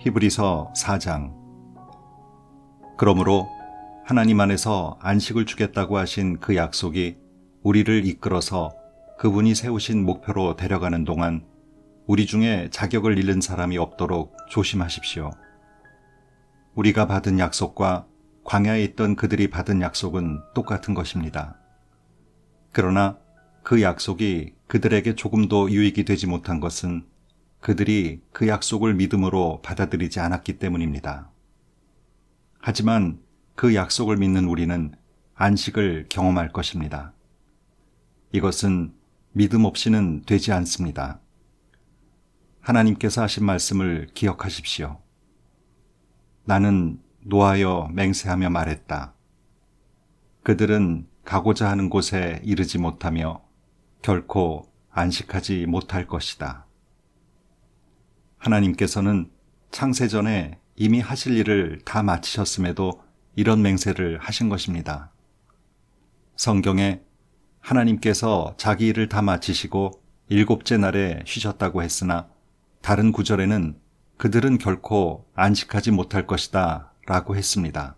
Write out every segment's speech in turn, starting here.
히브리서 4장. 그러므로 하나님 안에서 안식을 주겠다고 하신 그 약속이 우리를 이끌어서 그분이 세우신 목표로 데려가는 동안 우리 중에 자격을 잃는 사람이 없도록 조심하십시오. 우리가 받은 약속과 광야에 있던 그들이 받은 약속은 똑같은 것입니다. 그러나 그 약속이 그들에게 조금도 유익이 되지 못한 것은 그들이 그 약속을 믿음으로 받아들이지 않았기 때문입니다. 하지만 그 약속을 믿는 우리는 안식을 경험할 것입니다. 이것은 믿음 없이는 되지 않습니다. 하나님께서 하신 말씀을 기억하십시오. 나는 노하여 맹세하며 말했다. 그들은 가고자 하는 곳에 이르지 못하며 결코 안식하지 못할 것이다. 하나님께서는 창세전에 이미 하실 일을 다 마치셨음에도 이런 맹세를 하신 것입니다. 성경에 하나님께서 자기 일을 다 마치시고 일곱째 날에 쉬셨다고 했으나 다른 구절에는 그들은 결코 안식하지 못할 것이다 라고 했습니다.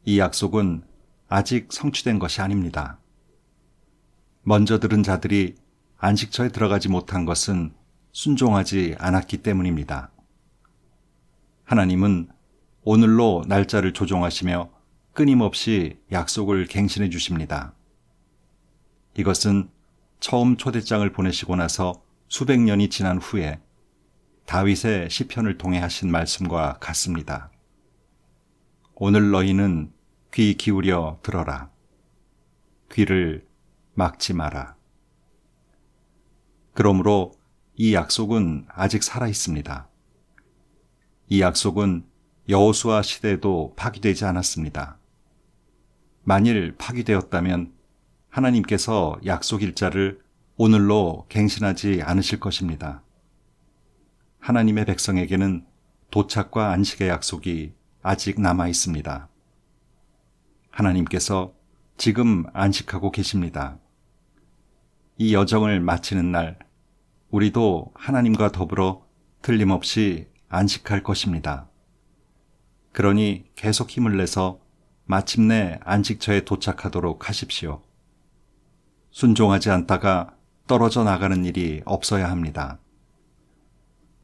이 약속은 아직 성취된 것이 아닙니다. 먼저 들은 자들이 안식처에 들어가지 못한 것은 순종하지 않았기 때문입니다. 하나님은 오늘로 날짜를 조종하시며 끊임없이 약속을 갱신해 주십니다. 이것은 처음 초대장을 보내시고 나서 수백 년이 지난 후에 다윗의 시편을 통해 하신 말씀과 같습니다. 오늘 너희는 귀 기울여 들어라. 귀를 막지 마라. 그러므로 이 약속은 아직 살아 있습니다. 이 약속은 여호수아 시대에도 파기되지 않았습니다. 만일 파기되었다면 하나님께서 약속 일자를 오늘로 갱신하지 않으실 것입니다. 하나님의 백성에게는 도착과 안식의 약속이 아직 남아 있습니다. 하나님께서 지금 안식하고 계십니다. 이 여정을 마치는 날 우리도 하나님과 더불어 틀림없이 안식할 것입니다. 그러니 계속 힘을 내서 마침내 안식처에 도착하도록 하십시오. 순종하지 않다가 떨어져 나가는 일이 없어야 합니다.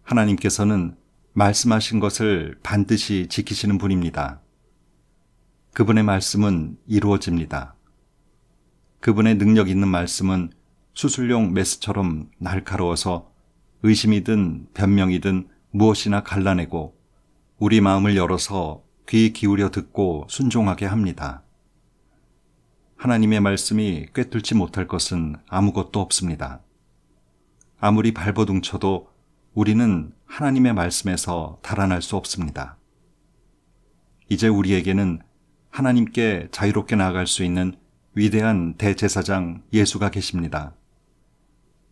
하나님께서는 말씀하신 것을 반드시 지키시는 분입니다. 그분의 말씀은 이루어집니다. 그분의 능력 있는 말씀은 수술용 메스처럼 날카로워서 의심이든 변명이든 무엇이나 갈라내고 우리 마음을 열어서 귀 기울여 듣고 순종하게 합니다. 하나님의 말씀이 꿰뚫지 못할 것은 아무것도 없습니다. 아무리 발버둥쳐도 우리는 하나님의 말씀에서 달아날 수 없습니다. 이제 우리에게는 하나님께 자유롭게 나아갈 수 있는 위대한 대제사장 예수가 계십니다.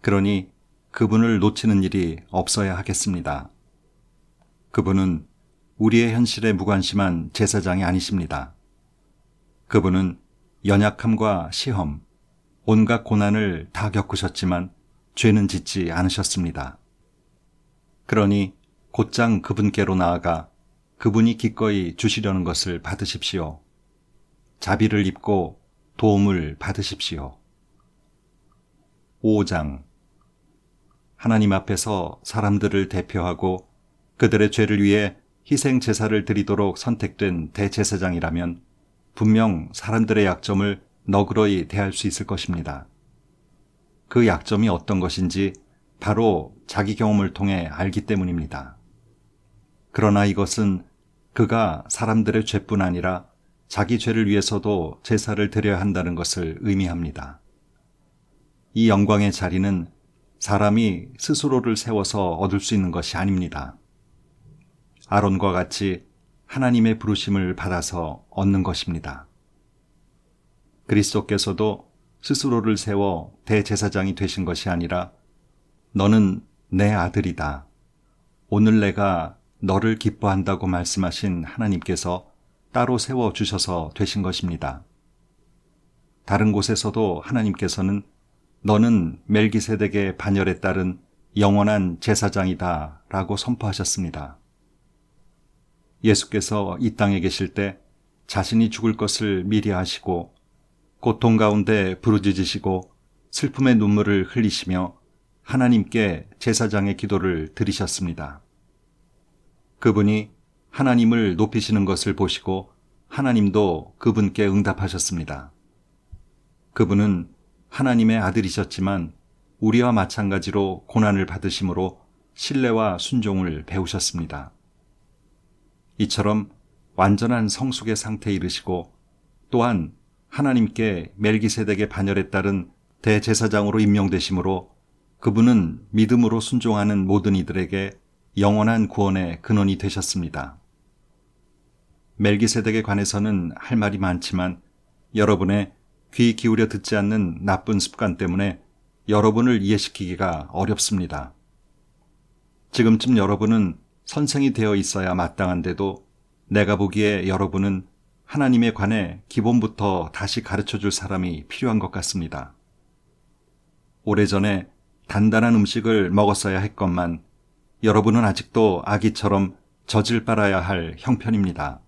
그러니 그분을 놓치는 일이 없어야 하겠습니다. 그분은 우리의 현실에 무관심한 제사장이 아니십니다. 그분은 연약함과 시험, 온갖 고난을 다 겪으셨지만 죄는 짓지 않으셨습니다. 그러니 곧장 그분께로 나아가 그분이 기꺼이 주시려는 것을 받으십시오. 자비를 입고 도움을 받으십시오. 5장. 하나님 앞에서 사람들을 대표하고 그들의 죄를 위해 희생 제사를 드리도록 선택된 대제사장이라면 분명 사람들의 약점을 너그러이 대할 수 있을 것입니다. 그 약점이 어떤 것인지 바로 자기 경험을 통해 알기 때문입니다. 그러나 이것은 그가 사람들의 죄뿐 아니라 자기 죄를 위해서도 제사를 드려야 한다는 것을 의미합니다. 이 영광의 자리는 사람이 스스로를 세워서 얻을 수 있는 것이 아닙니다. 아론과 같이 하나님의 부르심을 받아서 얻는 것입니다. 그리스도께서도 스스로를 세워 대제사장이 되신 것이 아니라 너는 내 아들이다. 오늘 내가 너를 기뻐한다고 말씀하신 하나님께서 따로 세워주셔서 되신 것입니다. 다른 곳에서도 하나님께서는 너는 멜기세덱의 반열에 따른 영원한 제사장이다 라고 선포하셨습니다. 예수께서 이 땅에 계실 때 자신이 죽을 것을 미리 아시고 고통 가운데 부르짖으시고 슬픔의 눈물을 흘리시며 하나님께 제사장의 기도를 드리셨습니다. 그분이 하나님을 높이시는 것을 보시고 하나님도 그분께 응답하셨습니다. 그분은 하나님의 아들이셨지만 우리와 마찬가지로 고난을 받으심으로 신뢰와 순종을 배우셨습니다. 이처럼 완전한 성숙의 상태에 이르시고 또한 하나님께 멜기세덱의 반열에 따른 대제사장으로 임명되심으로 그분은 믿음으로 순종하는 모든 이들에게 영원한 구원의 근원이 되셨습니다. 멜기세덱에 관해서는 할 말이 많지만 여러분의 귀 기울여 듣지 않는 나쁜 습관 때문에 여러분을 이해시키기가 어렵습니다. 지금쯤 여러분은 선생이 되어 있어야 마땅한데도 내가 보기에 여러분은 하나님에 관해 기본부터 다시 가르쳐줄 사람이 필요한 것 같습니다. 오래전에 단단한 음식을 먹었어야 했건만 여러분은 아직도 아기처럼 젖을 빨아야 할 형편입니다.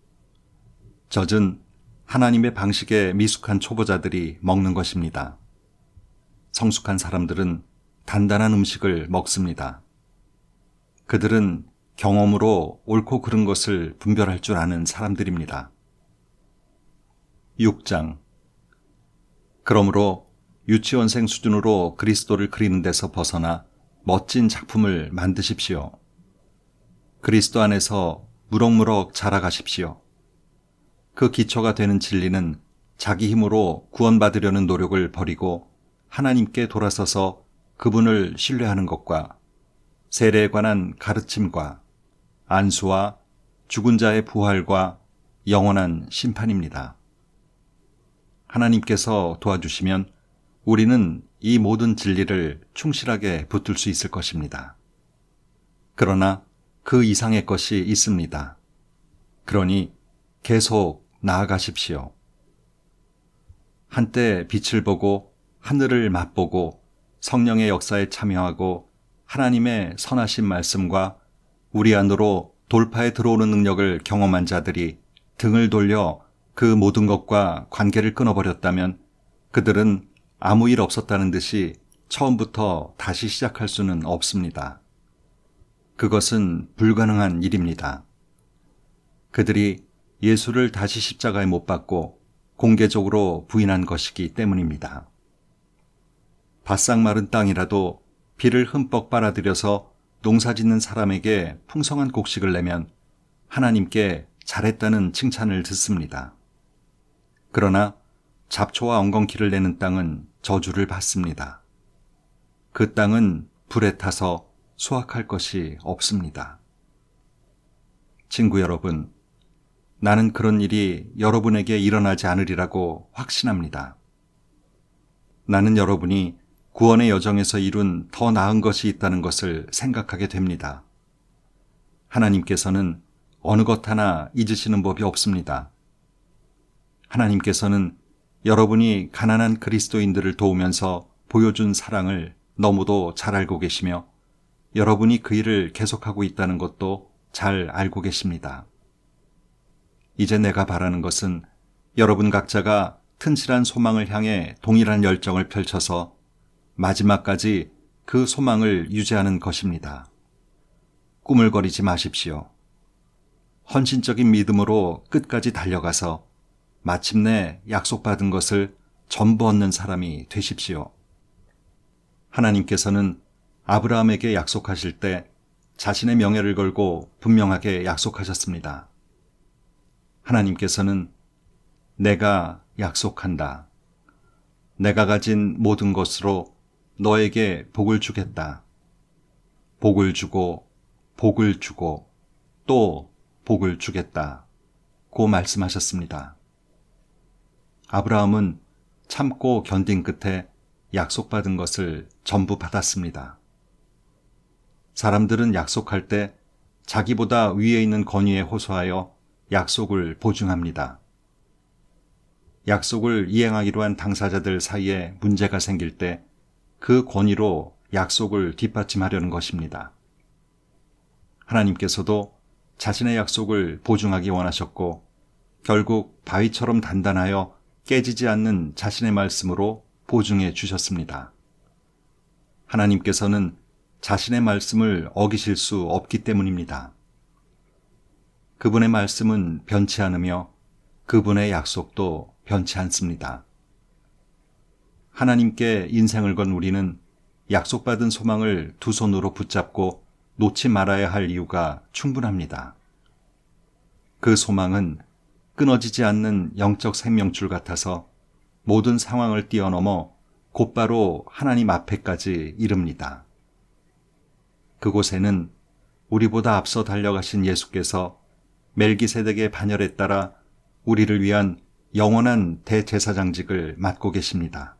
젖은 하나님의 방식에 미숙한 초보자들이 먹는 것입니다. 성숙한 사람들은 단단한 음식을 먹습니다. 그들은 경험으로 옳고 그른 것을 분별할 줄 아는 사람들입니다. 6장. 그러므로 유치원생 수준으로 그리스도를 그리는 데서 벗어나 멋진 작품을 만드십시오. 그리스도 안에서 무럭무럭 자라가십시오. 그 기초가 되는 진리는 자기 힘으로 구원받으려는 노력을 버리고 하나님께 돌아서서 그분을 신뢰하는 것과 세례에 관한 가르침과 안수와 죽은 자의 부활과 영원한 심판입니다. 하나님께서 도와주시면 우리는 이 모든 진리를 충실하게 붙들 수 있을 것입니다. 그러나 그 이상의 것이 있습니다. 그러니 계속 나아가십시오. 한때 빛을 보고 하늘을 맛보고 성령의 역사에 참여하고 하나님의 선하신 말씀과 우리 안으로 돌파에 들어오는 능력을 경험한 자들이 등을 돌려 그 모든 것과 관계를 끊어버렸다면 그들은 아무 일 없었다는 듯이 처음부터 다시 시작할 수는 없습니다. 그것은 불가능한 일입니다. 그들이 예수를 다시 십자가에 못 박고 공개적으로 부인한 것이기 때문입니다. 바싹 마른 땅이라도 비를 흠뻑 빨아들여서 농사짓는 사람에게 풍성한 곡식을 내면 하나님께 잘했다는 칭찬을 듣습니다. 그러나 잡초와 엉겅퀴를 내는 땅은 저주를 받습니다. 그 땅은 불에 타서 수확할 것이 없습니다. 친구 여러분, 나는 그런 일이 여러분에게 일어나지 않으리라고 확신합니다. 나는 여러분이 구원의 여정에서 이룬 더 나은 것이 있다는 것을 생각하게 됩니다. 하나님께서는 어느 것 하나 잊으시는 법이 없습니다. 하나님께서는 여러분이 가난한 그리스도인들을 도우면서 보여준 사랑을 너무도 잘 알고 계시며 여러분이 그 일을 계속하고 있다는 것도 잘 알고 계십니다. 이제 내가 바라는 것은 여러분 각자가 튼실한 소망을 향해 동일한 열정을 펼쳐서 마지막까지 그 소망을 유지하는 것입니다. 꾸물거리지 마십시오. 헌신적인 믿음으로 끝까지 달려가서 마침내 약속받은 것을 전부 얻는 사람이 되십시오. 하나님께서는 아브라함에게 약속하실 때 자신의 명예를 걸고 분명하게 약속하셨습니다. 하나님께서는 내가 약속한다. 내가 가진 모든 것으로 너에게 복을 주겠다. 복을 주고 복을 주고 또 복을 주겠다. 고 말씀하셨습니다. 아브라함은 참고 견딘 끝에 약속받은 것을 전부 받았습니다. 사람들은 약속할 때 자기보다 위에 있는 권위에 호소하여 약속을 보증합니다. 약속을 이행하기로 한 당사자들 사이에 문제가 생길 때 그 권위로 약속을 뒷받침하려는 것입니다. 하나님께서도 자신의 약속을 보증하기 원하셨고 결국 바위처럼 단단하여 깨지지 않는 자신의 말씀으로 보증해 주셨습니다. 하나님께서는 자신의 말씀을 어기실 수 없기 때문입니다. 그분의 말씀은 변치 않으며 그분의 약속도 변치 않습니다. 하나님께 인생을 건 우리는 약속받은 소망을 두 손으로 붙잡고 놓지 말아야 할 이유가 충분합니다. 그 소망은 끊어지지 않는 영적 생명줄 같아서 모든 상황을 뛰어넘어 곧바로 하나님 앞에까지 이릅니다. 그곳에는 우리보다 앞서 달려가신 예수께서 멜기세덱의 반열에 따라 우리를 위한 영원한 대제사장직을 맡고 계십니다.